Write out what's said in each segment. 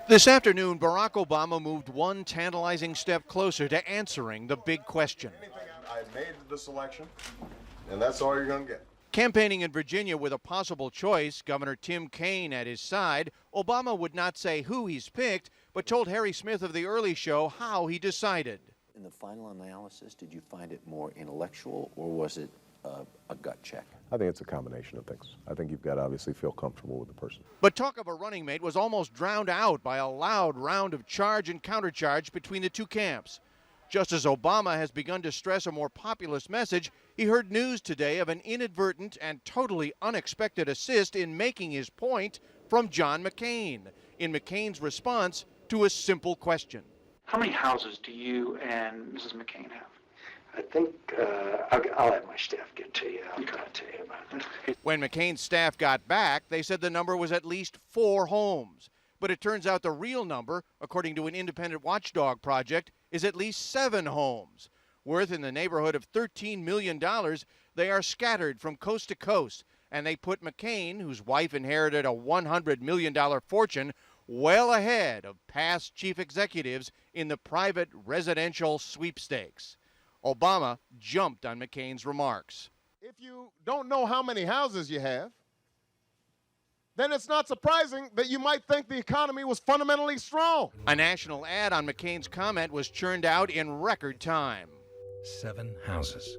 This afternoon, Barack Obama moved one tantalizing step closer to answering the big question. I made the selection, and that's all you're going to get. Campaigning in Virginia with a possible choice, Governor Tim Kaine at his side, Obama would not say who he's picked, but told Harry Smith of The Early Show how he decided. In the final analysis, did you find it more intellectual, or was it a gut check? I think it's a combination of things. I think you've got to obviously feel comfortable with the person. But talk of a running mate was almost drowned out by a loud round of charge and countercharge between the two camps. Just as Obama has begun to stress a more populist message, he heard news today of an inadvertent and totally unexpected assist in making his point from John McCain, in McCain's response to a simple question. How many houses do you and Mrs. McCain have? I think I'll have my staff get to you. I'll try to tell you about it. When McCain's staff got back, they said the number was at least 4 homes. But it turns out the real number, according to an independent watchdog project, is at least 7 homes. Worth in the neighborhood of $13 million, they are scattered from coast to coast. And they put McCain, whose wife inherited a $100 million fortune, well ahead of past chief executives in the private residential sweepstakes. Obama jumped on McCain's remarks. If you don't know how many houses you have, then it's not surprising that you might think the economy was fundamentally strong. A national ad on McCain's comment was churned out in record time. 7 houses.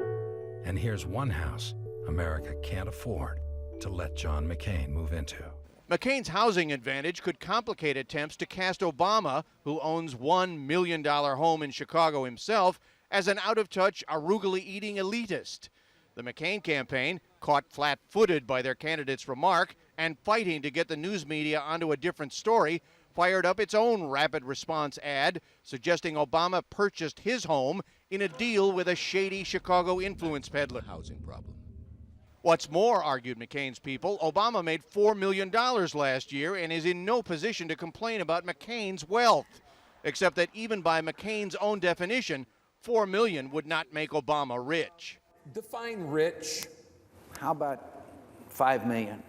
And here's one house America can't afford to let John McCain move into. McCain's housing advantage could complicate attempts to cast Obama, who owns $1 million home in Chicago himself, as an out-of-touch, arugula eating elitist. The McCain campaign, caught flat-footed by their candidate's remark and fighting to get the news media onto a different story, fired up its own rapid response ad suggesting Obama purchased his home in a deal with a shady Chicago influence peddler. Housing problem. What's more, argued McCain's people, Obama made $4 million last year and is in no position to complain about McCain's wealth, except that even by McCain's own definition, $4 million would not make Obama rich. Define rich. How about $5 million?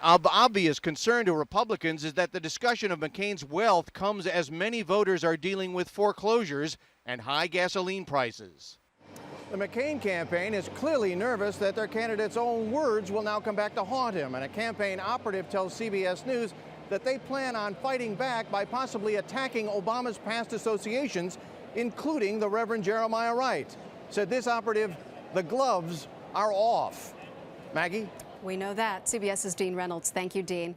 Obvious concern to Republicans is that the discussion of McCain's wealth comes as many voters are dealing with foreclosures and high gasoline prices. The McCain campaign is clearly nervous that their candidate's own words will now come back to haunt him, and a campaign operative tells CBS News that they plan on fighting back by possibly attacking Obama's past associations, including the Reverend Jeremiah Wright. Said this operative, the gloves are off. Maggie? We know that. CBS's Dean Reynolds. Thank you, Dean.